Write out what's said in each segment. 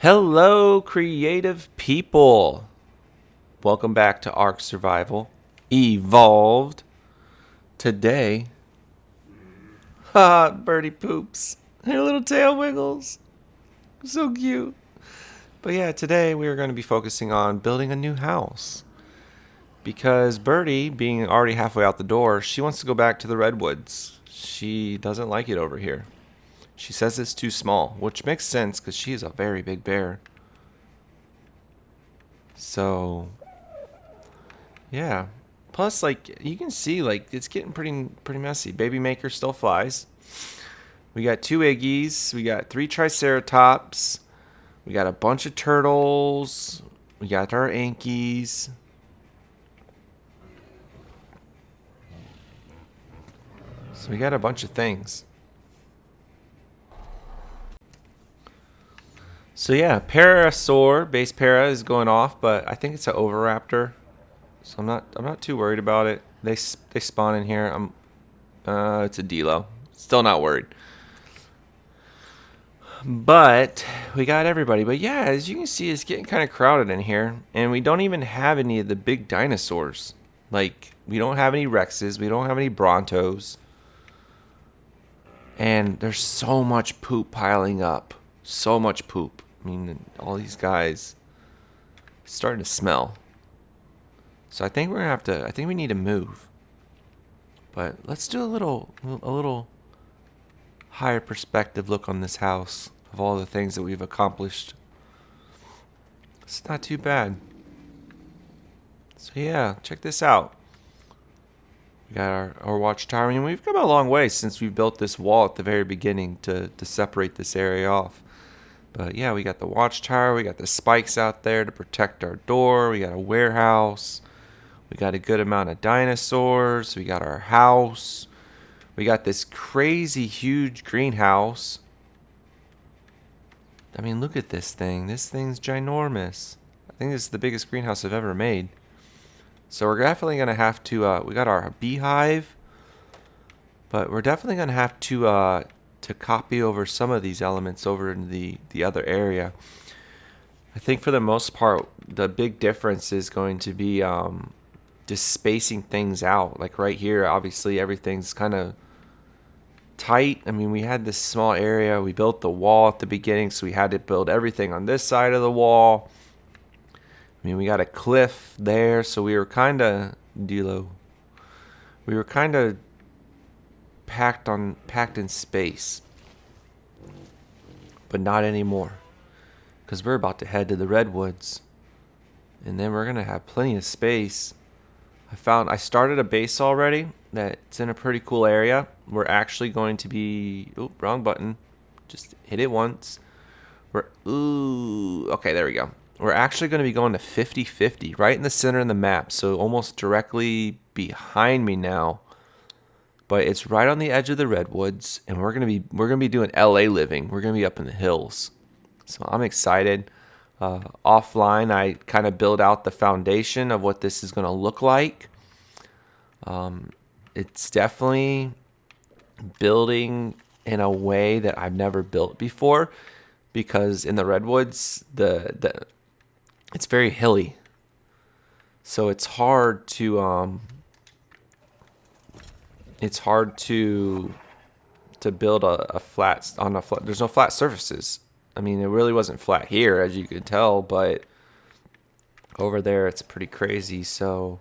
Hello, creative people. Welcome back to Ark Survival Evolved. Today, Bertie poops. Her little tail wiggles. So cute. But yeah, today we are going to be focusing on building a new house. Because Bertie, being already halfway out the door, she wants to go back to the redwoods. She doesn't like it over here. She says it's too small, which makes sense because she is a very big bear. So, yeah. Plus, like you can see, like it's getting pretty messy. Baby Maker still flies. We got 2 Iggies. We got 3 Triceratops. We got a bunch of turtles. We got our Ankies. So we got a bunch of things. So yeah, Parasaur, base para is going off, but I think it's an Oviraptor. So I'm not too worried about it. They spawn in here. It's a Delo. Still not worried. But we got everybody. But yeah, as you can see, it's getting kind of crowded in here, and we don't even have any of the big dinosaurs. Like we don't have any Rexes. We don't have any Brontos. And there's so much poop piling up. So much poop. I mean, all these guys it's starting to smell. So I think we're gonna have to. I think we need to move. But let's do a little higher perspective look on this house of all the things that we've accomplished. It's not too bad. So yeah, check this out. We got our watchtower. I mean, we've come a long way since we built this wall at the very beginning to separate this area off. But yeah, we got the watchtower. We got the spikes out there to protect our door. We got a warehouse. We got a good amount of dinosaurs. We got our house. We got this crazy huge greenhouse. I mean, look at this thing. This thing's ginormous. I think this is the biggest greenhouse I've ever made. So we're definitely going to have to, we got our beehive. But we're definitely going to have to copy over some of these elements over in the other area. I think for the most part, the big difference is going to be just spacing things out. Like right here, obviously everything's kind of tight. I mean, we had this small area. We built the wall at the beginning, so we had to build everything on this side of the wall. I mean, we got a cliff there, so we were kind of We were kind of packed in space, but not anymore, because we're about to head to the redwoods, and then we're gonna have plenty of space. I started a base already that's in a pretty cool area. We're actually going to be wrong button, just hit it once. Okay, there we go. We're actually going to be going to 50-50 right in the center of the map, so almost directly behind me now. But it's right on the edge of the redwoods, and we're gonna be doing LA living. We're gonna be up in the hills, so I'm excited. Offline, I kind of build out the foundation of what this is gonna look like. It's definitely building in a way that I've never built before, because in the redwoods, it's very hilly, so it's hard to build a flat on a flat. There's no flat surfaces. I mean, it really wasn't flat here, as you could tell, but over there it's pretty crazy. So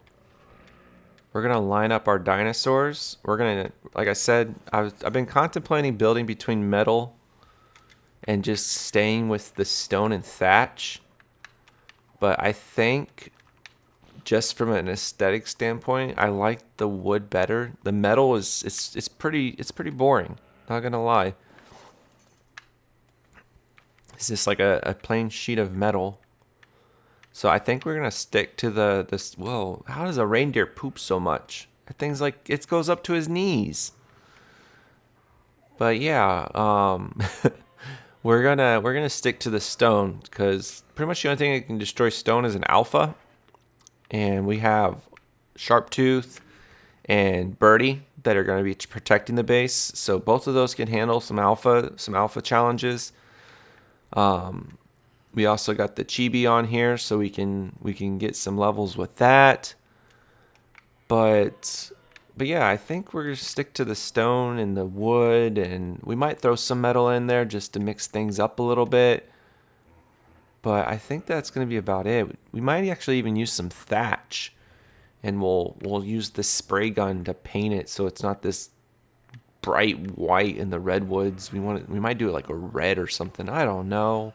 we're gonna line up our dinosaurs. We're gonna, like I said, I've been contemplating building between metal and just staying with the stone and thatch, but I think just from an aesthetic standpoint, I like the wood better. The metal it's pretty boring. Not gonna lie. It's just like a plain sheet of metal. So I think we're gonna stick to this. Whoa! How does a reindeer poop so much? That thing's like it goes up to his knees. But yeah, we're gonna stick to the stone, because pretty much the only thing that can destroy stone is an alpha. And we have Sharptooth and Bertie that are going to be protecting the base. So both of those can handle some alpha challenges. We also got the chibi on here, so we can get some levels with that. But yeah, I think we're gonna stick to the stone and the wood, and we might throw some metal in there just to mix things up a little bit. But I think that's gonna be about it. We might actually even use some thatch, and we'll use the spray gun to paint it so it's not this bright white in the redwoods. We might do it like a red or something. I don't know.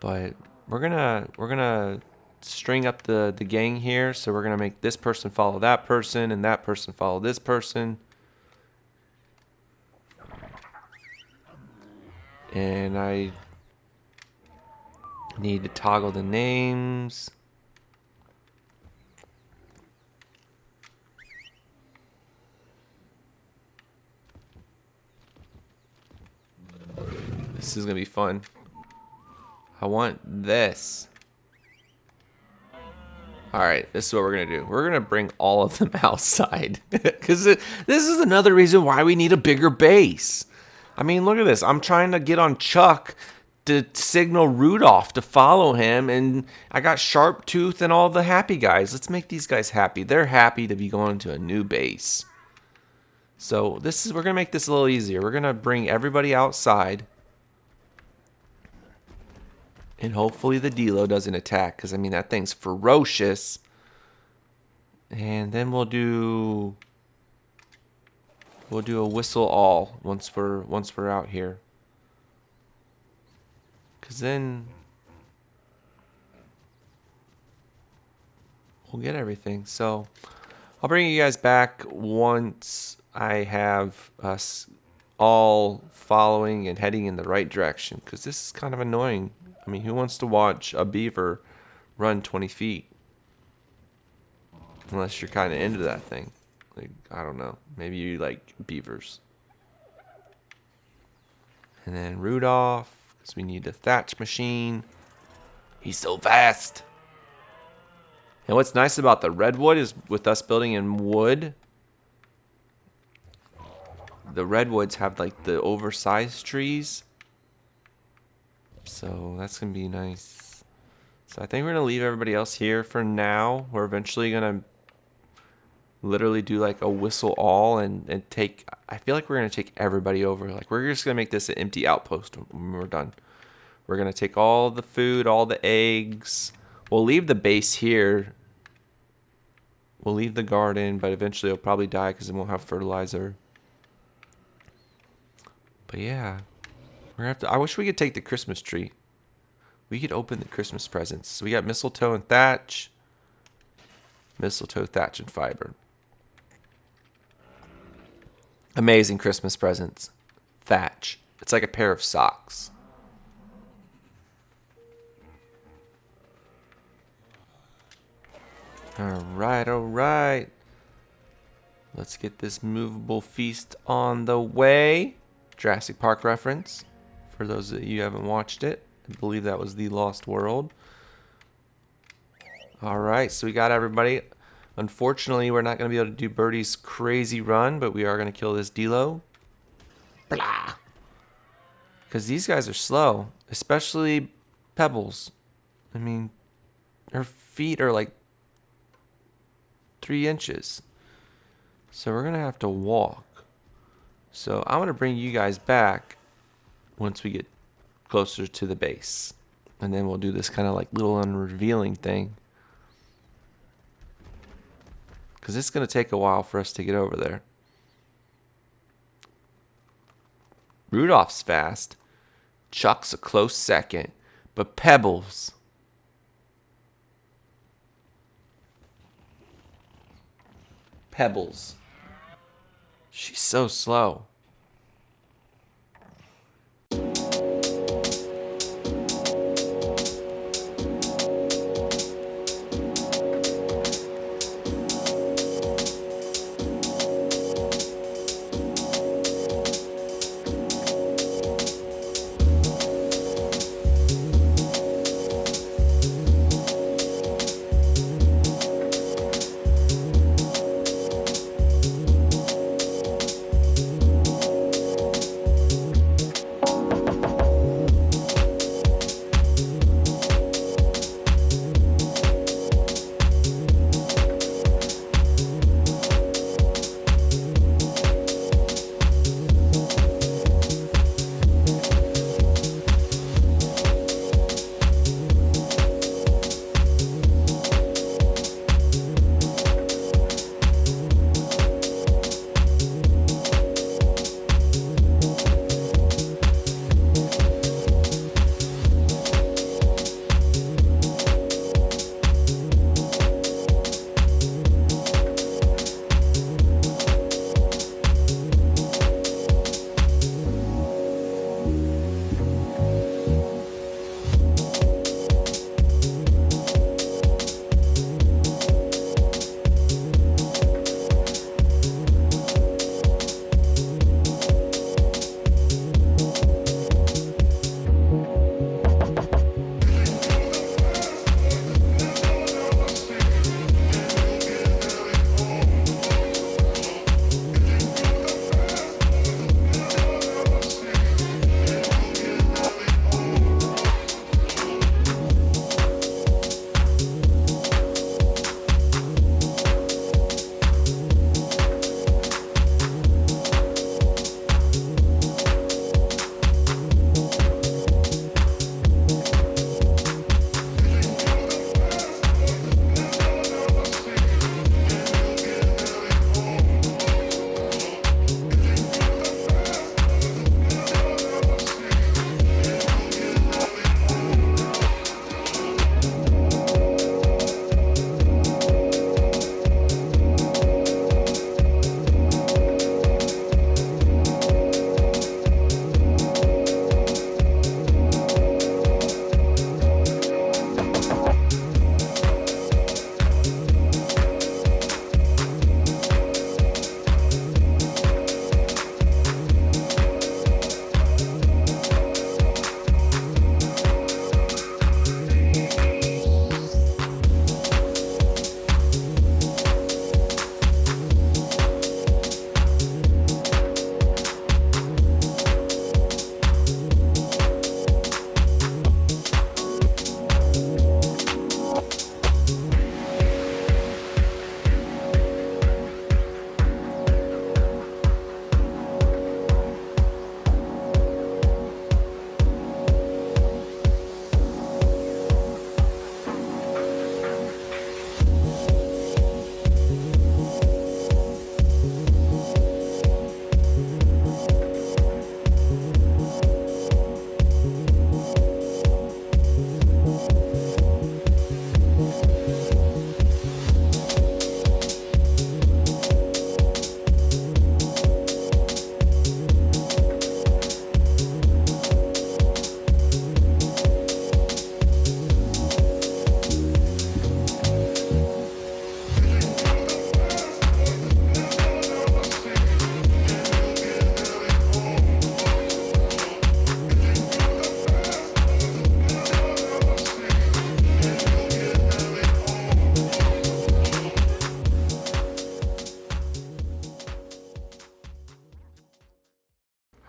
But we're gonna string up the gang here. So we're gonna make this person follow that person and that person follow this person. And I need to toggle the names. This is gonna be fun. I want this. Alright, this is what we're going to do. We're going to bring all of them outside. Because this is another reason why we need a bigger base. I mean, look at this. I'm trying to get on Chuck to signal Rudolph to follow him. And I got Sharptooth and all the happy guys. Let's make these guys happy. They're happy to be going to a new base. So we're going to make this a little easier. We're going to bring everybody outside. And hopefully the Dilo doesn't attack, because I mean that thing's ferocious. And then we'll do a whistle all once we're out here. Cause then we'll get everything. So I'll bring you guys back once I have us all following and heading in the right direction, because this is kind of annoying. I mean, who wants to watch a beaver run 20 feet? Unless you're kind of into that thing. Like, I don't know. Maybe you like beavers. And then Rudolph, because we need the thatch machine. He's so fast. And what's nice about the redwood is with us building in wood, the redwoods have like the oversized trees. So that's going to be nice. So I think we're going to leave everybody else here for now. We're eventually going to literally do like a whistle all and take, I feel like we're going to take everybody over. Like we're just going to make this an empty outpost when we're done. We're going to take all the food, all the eggs. We'll leave the base here. We'll leave the garden, but eventually it'll probably die because it won't have fertilizer. But yeah. We're gonna have to, I wish we could take the Christmas tree. We could open the Christmas presents. So we got mistletoe and thatch. Mistletoe, thatch, and fiber. Amazing Christmas presents. Thatch. It's like a pair of socks. Alright, alright. Let's get this movable feast on the way. Jurassic Park reference. For those of you who haven't watched it, I believe that was The Lost World. Alright, so we got everybody. Unfortunately, we're not going to be able to do Bertie's crazy run, but we are going to kill this Dilo. Blah! Because these guys are slow, especially Pebbles. I mean, her feet are like 3 inches. So we're going to have to walk. So I'm going to bring you guys back once we get closer to the base. And then we'll do this kind of like little unrevealing thing. Because it's going to take a while for us to get over there. Rudolph's fast. Chuck's a close second. But Pebbles. She's so slow.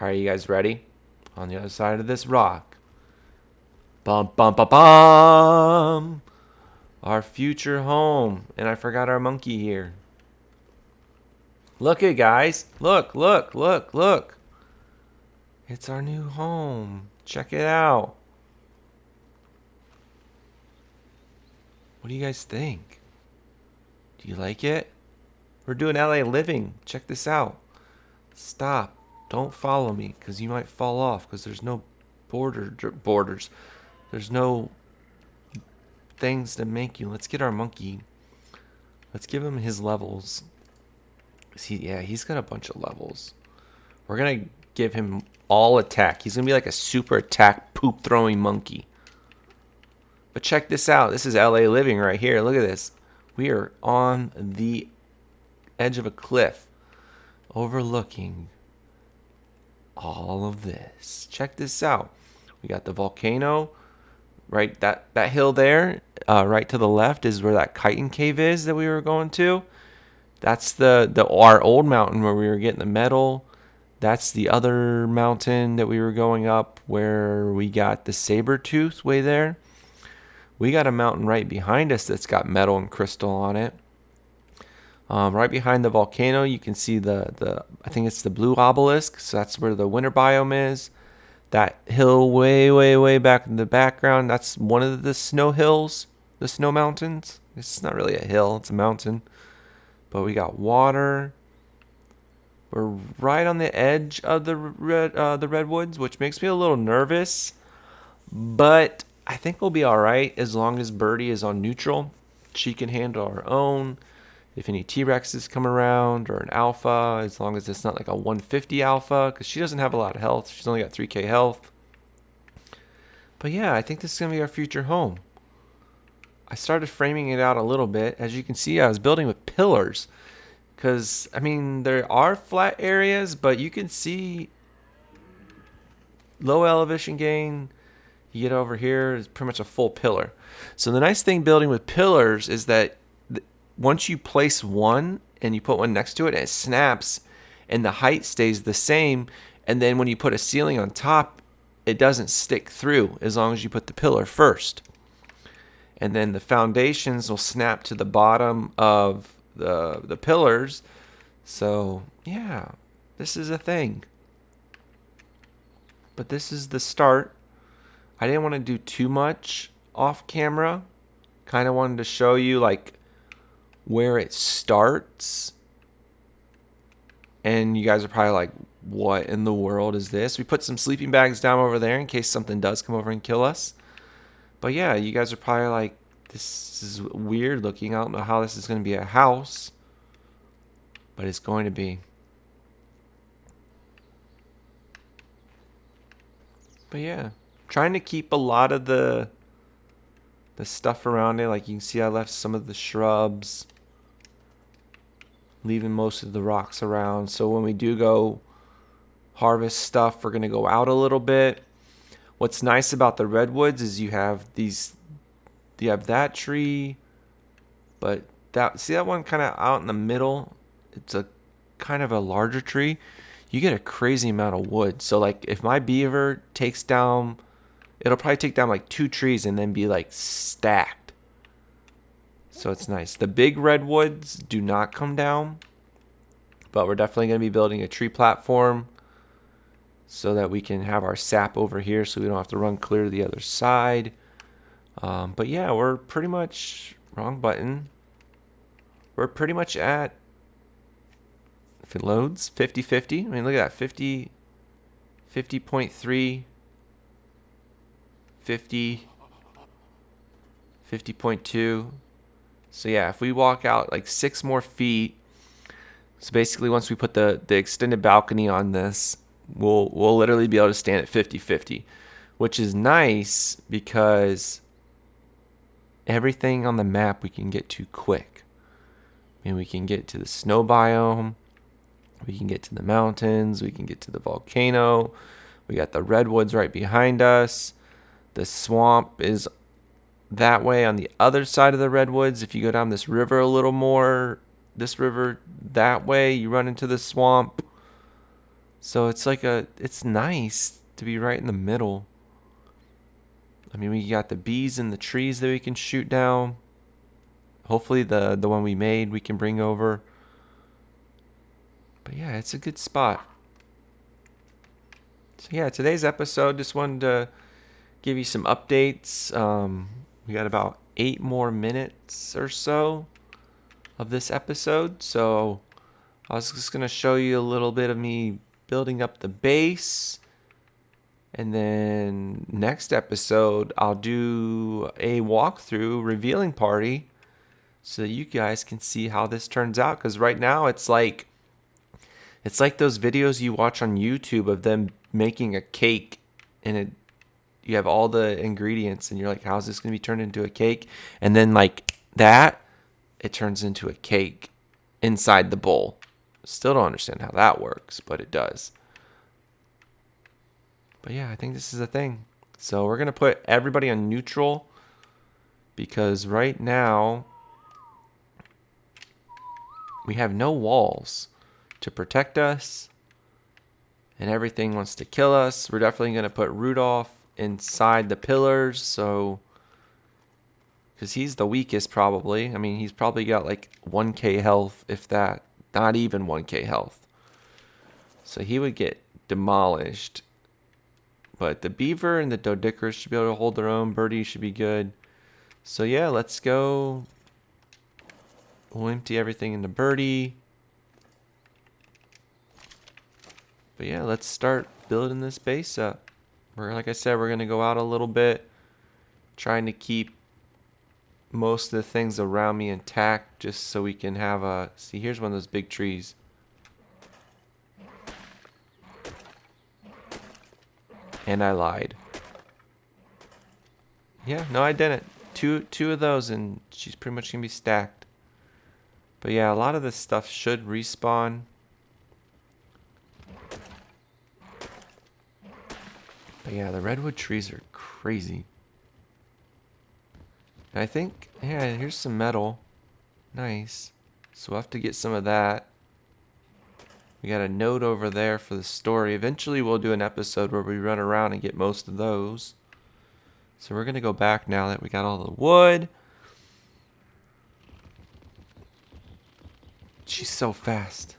All right, you guys ready? On the other side of this rock. Bum, bum, bum, bum. Our future home. And I forgot our monkey here. Look it, guys. Look, look, look, look. It's our new home. Check it out. What do you guys think? Do you like it? We're doing LA living. Check this out. Stop. Don't follow me because you might fall off because there's no borders. There's no things to make you. Let's get our monkey. Let's give him his levels. He's got a bunch of levels. We're going to give him all attack. He's going to be like a super attack poop throwing monkey. But check this out. This is LA living right here. Look at this. We are on the edge of a cliff overlooking all of this. Check this out. We got the volcano. Right, that hill there, right to the left is where that chitin cave is that we were going to. That's our old mountain where we were getting the metal. That's the other mountain that we were going up where we got the saber tooth way there. We got a mountain right behind us that's got metal and crystal on it. Right behind the volcano, you can see I think it's the blue obelisk. So that's where the winter biome is. That hill way, way, way back in the background, that's one of the snow hills, the snow mountains. It's not really a hill, it's a mountain. But we got water. We're right on the edge of the redwoods, which makes me a little nervous. But I think we'll be all right as long as Bertie is on neutral. She can handle her own. If any T-Rexes come around or an alpha, as long as it's not like a 150 alpha, because she doesn't have a lot of health. She's only got 3k health. But yeah, I think this is going to be our future home. I started framing it out a little bit. As you can see, I was building with pillars. Because, I mean, there are flat areas, but you can see low elevation gain. You get over here, it's pretty much a full pillar. So the nice thing building with pillars is that once you place one and you put one next to it, it snaps and the height stays the same. And then when you put a ceiling on top, it doesn't stick through as long as you put the pillar first. And then the foundations will snap to the bottom of the pillars. So yeah, this is a thing. But this is the start. I didn't want to do too much off camera. Kind of wanted to show you like where it starts. And you guys are probably like, what in the world is this? We put some sleeping bags down over there in case something does come over and kill us. But yeah, you guys are probably like, this is weird looking. I don't know how this is going to be a house. But it's going to be. But yeah, trying to keep a lot of the stuff around it. Like you can see I left some of the shrubs. Leaving most of the rocks around. So when we do go harvest stuff, we're going to go out a little bit. What's nice about the redwoods is you have that tree, but see that one kind of out in the middle? It's a kind of a larger tree. You get a crazy amount of wood. So like if my beaver takes down, it'll probably take down like 2 trees and then be like stacked. So it's nice. The big redwoods do not come down, but we're definitely going to be building a tree platform so that we can have our sap over here so we don't have to run clear to the other side. But yeah, we're pretty much, wrong button. We're pretty much at, if it loads, 50-50. I mean, look at that, 50, 50.3, 50, 50.2. So yeah, if we walk out like 6 more feet, so basically once we put the extended balcony on this, we'll literally be able to stand at 50-50, which is nice because everything on the map we can get to quick. I mean, we can get to the snow biome, we can get to the mountains, we can get to the volcano, we got the redwoods right behind us, the swamp is that way on the other side of the redwoods. If you go down this river a little more, this river that way, you run into the swamp. So it's like it's nice to be right in the middle. I mean, we got the bees and the trees that we can shoot down. Hopefully the one we made we can bring over. But yeah, it's a good spot. So yeah, today's episode, just wanted to give you some updates. We got about 8 more minutes or so of this episode. So I was just going to show you a little bit of me building up the base. And then next episode, I'll do a walkthrough revealing party so that you guys can see how this turns out. Because right now it's like those videos you watch on YouTube of them making a cake, and you have all the ingredients and you're like, how's this going to be turned into a cake? And then like that, it turns into a cake inside the bowl. Still don't understand how that works, but it does. But yeah, I think this is a thing. So we're going to put everybody on neutral because right now we have no walls to protect us and everything wants to kill us. We're definitely going to put Rudolph inside the pillars, so because he's the weakest probably. I mean, he's probably got like 1k health, if that, not even 1k health. So he would get demolished. But the beaver and the Doedicurus should be able to hold their own. Bertie should be good. So yeah, let's go. We'll empty everything into Bertie. But yeah, let's start building this base up. Like I said, we're going to go out a little bit, trying to keep most of the things around me intact just so we can have a... See, here's one of those big trees. And I lied. Yeah, no, I didn't. Two of those, and she's pretty much going to be stacked. But yeah, a lot of this stuff should respawn. But yeah, the redwood trees are crazy. And I think, yeah, here's some metal. Nice. So we'll have to get some of that. We got a note over there for the story. Eventually we'll do an episode where we run around and get most of those. So we're going to go back now that we got all the wood. She's so fast.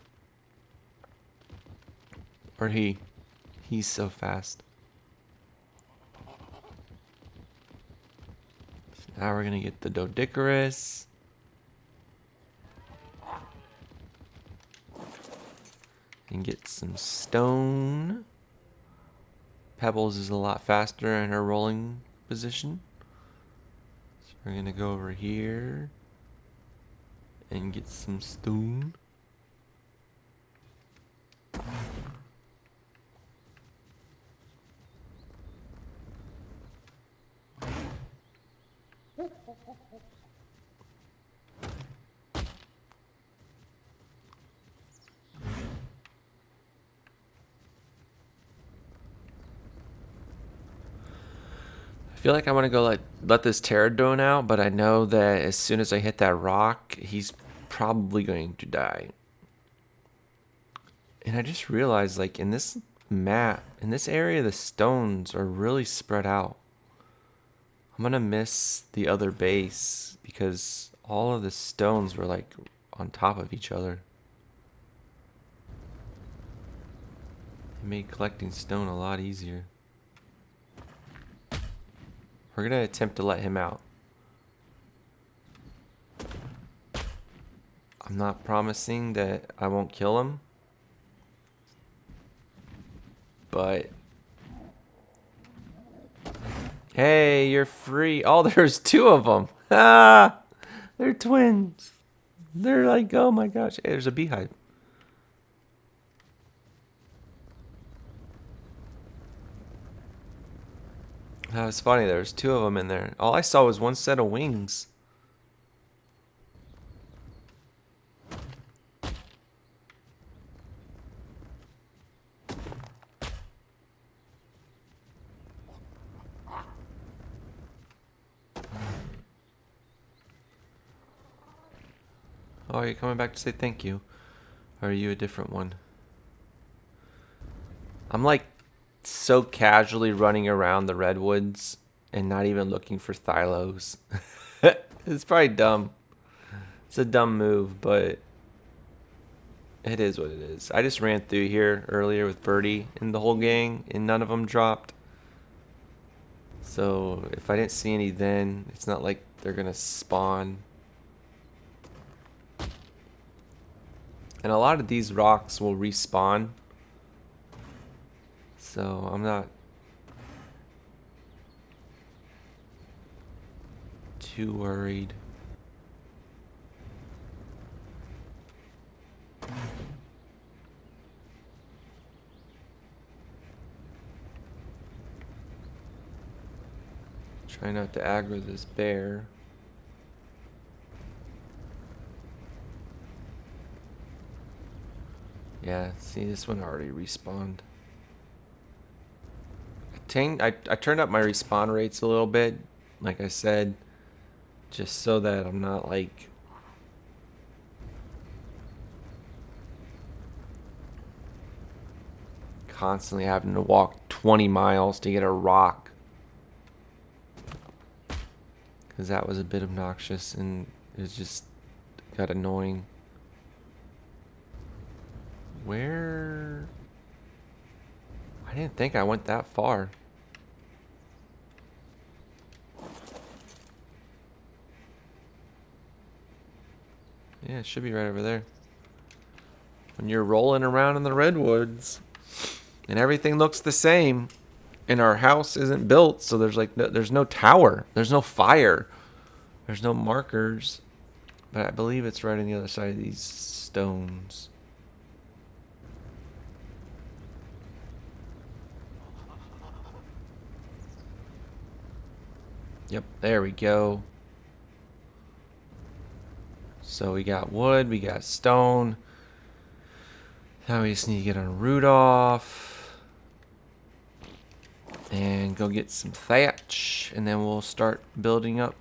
Or he's so fast. So now we're going to get the Doedicurus. And get some stone. Pebbles is a lot faster in her rolling position. So we're going to go over here and get some stone. I feel like I want to go let this pterodon out, but I know that as soon as I hit that rock, he's probably going to die. And I just realized, like, in this map, in this area, the stones are really spread out. I'm going to miss the other base because all of the stones were, like, on top of each other. It made collecting stone a lot easier. We're going to attempt to let him out. I'm not promising that I won't kill him. But... Hey, you're free. Oh, there's 2 of them. Ah! They're twins. They're like, oh my gosh. Hey, there's a beehive. That was funny. There's 2 of them in there. All I saw was one set of wings. Oh, are you coming back to say thank you? Or are you a different one? I'm like so casually running around the redwoods and not even looking for thylos. It's probably dumb. It's a dumb move, but it is what it is. I just ran through here earlier with Bertie and the whole gang, and none of them dropped. So if I didn't see any then, it's not like they're gonna spawn. And a lot of these rocks will respawn. So I'm not too worried. Try not to aggro this bear. Yeah, see, this one already respawned. I turned up my respawn rates a little bit, like I said, just so that I'm not like constantly having to walk 20 miles to get a rock. Because that was a bit obnoxious and it just got annoying. Where? I didn't think I went that far. Yeah, it should be right over there. When you're rolling around in the redwoods and everything looks the same and our house isn't built, so there's like there's no tower, there's no fire, there's no markers, but I believe it's right on the other side of these stones. Yep, there we go. So we got wood, we got stone. Now we just need to get our root off and go get some thatch, and then we'll start building up.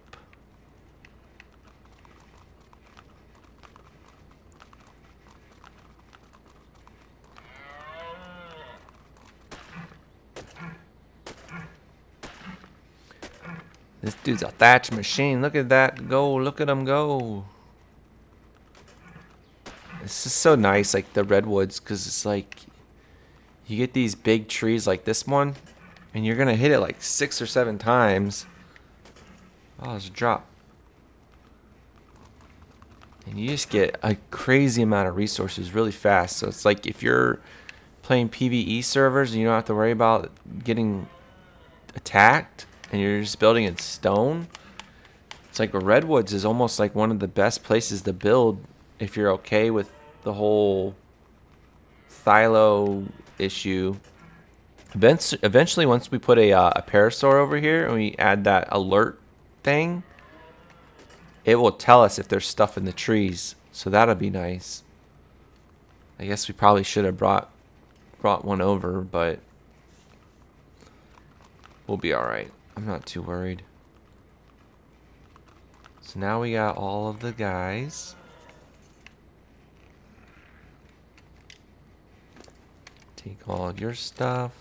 This dude's a thatch machine. Look at that go. Look at him go. This is so nice, like the redwoods, because it's like you get these big trees like this one, and you're going to hit it like 6 or 7 times. Oh, there's a drop. And you just get a crazy amount of resources really fast. So it's like if you're playing PvE servers and you don't have to worry about getting attacked and you're just building in stone, it's like redwoods is almost like one of the best places to build if you're okay with the whole Thylo issue. Eventually, once we put a parasaur over here and we add that alert thing, it will tell us if there's stuff in the trees. So that'll be nice. I guess we probably should have brought one over, but we'll be alright. I'm not too worried. So now we got all of the guys. Take all of your stuff.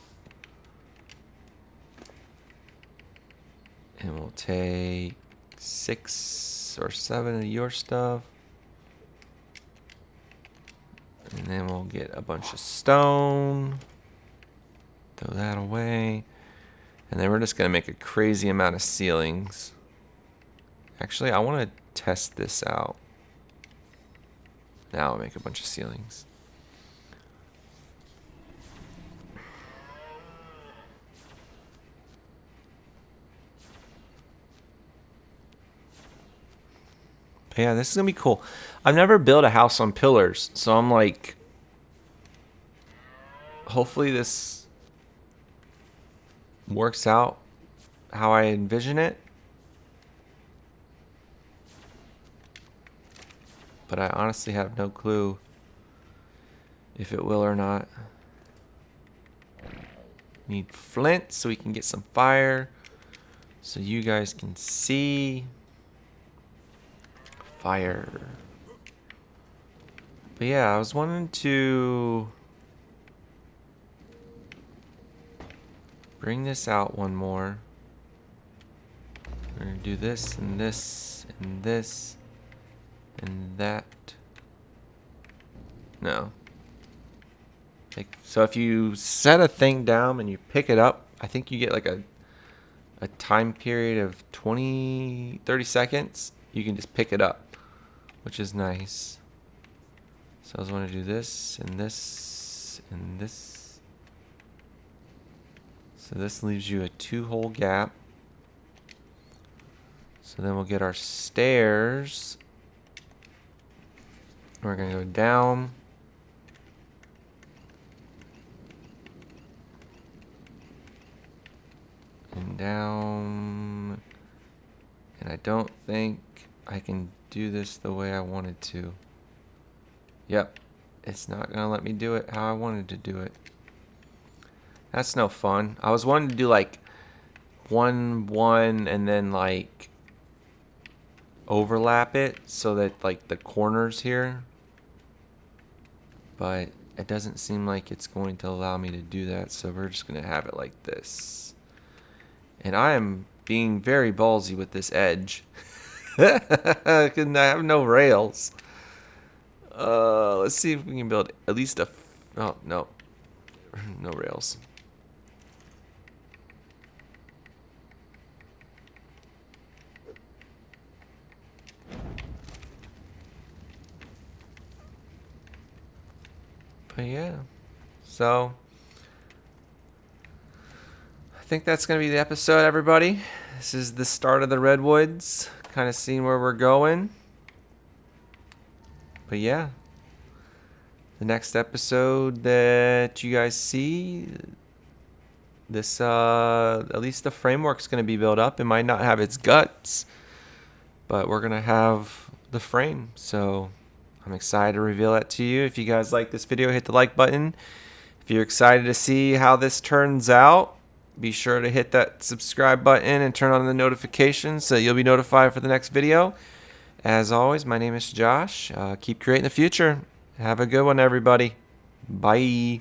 And we'll take 6 or 7 of your stuff. And then we'll get a bunch of stone. Throw that away. And then we're just going to make a crazy amount of ceilings. Actually, I want to test this out. Now I'll make a bunch of ceilings. Yeah, this is going to be cool. I've never built a house on pillars, so I'm like, hopefully this works out how I envision it. But I honestly have no clue if it will or not. Need flint so we can get some fire, so you guys can see. Fire. But yeah, I was wanting to bring this out one more. We're gonna do this and this and this and that. No. So if you set a thing down and you pick it up, I think you get like a time period of 30 seconds. You can just pick it up, which is nice. So I just want to do this and this and this. So this leaves you a 2-hole gap. So then we'll get our stairs. We're going to go down. And down. And I don't think I can do this the way I wanted to. Yep. It's not going to let me do it how I wanted to do it. That's no fun. I was wanting to do like 1, 1, and then like overlap it so that like the corners here. But it doesn't seem like it's going to allow me to do that. So we're just going to have it like this. And I am being very ballsy with this edge. I have no rails. Let's see if we can build at least a... Oh, no. No rails. But yeah. So... I think that's going to be the episode, everybody. This is the start of the Redwoods. Kind of seeing where we're going. But yeah. The next episode that you guys see, this, at least the framework's going to be built up. It might not have its guts, but we're going to have the frame. So I'm excited to reveal that to you. If you guys like this video, hit the like button. If you're excited to see how this turns out, be sure to hit that subscribe button and turn on the notifications so you'll be notified for the next video. As always, my name is Josh. Keep creating the future. Have a good one, everybody. Bye.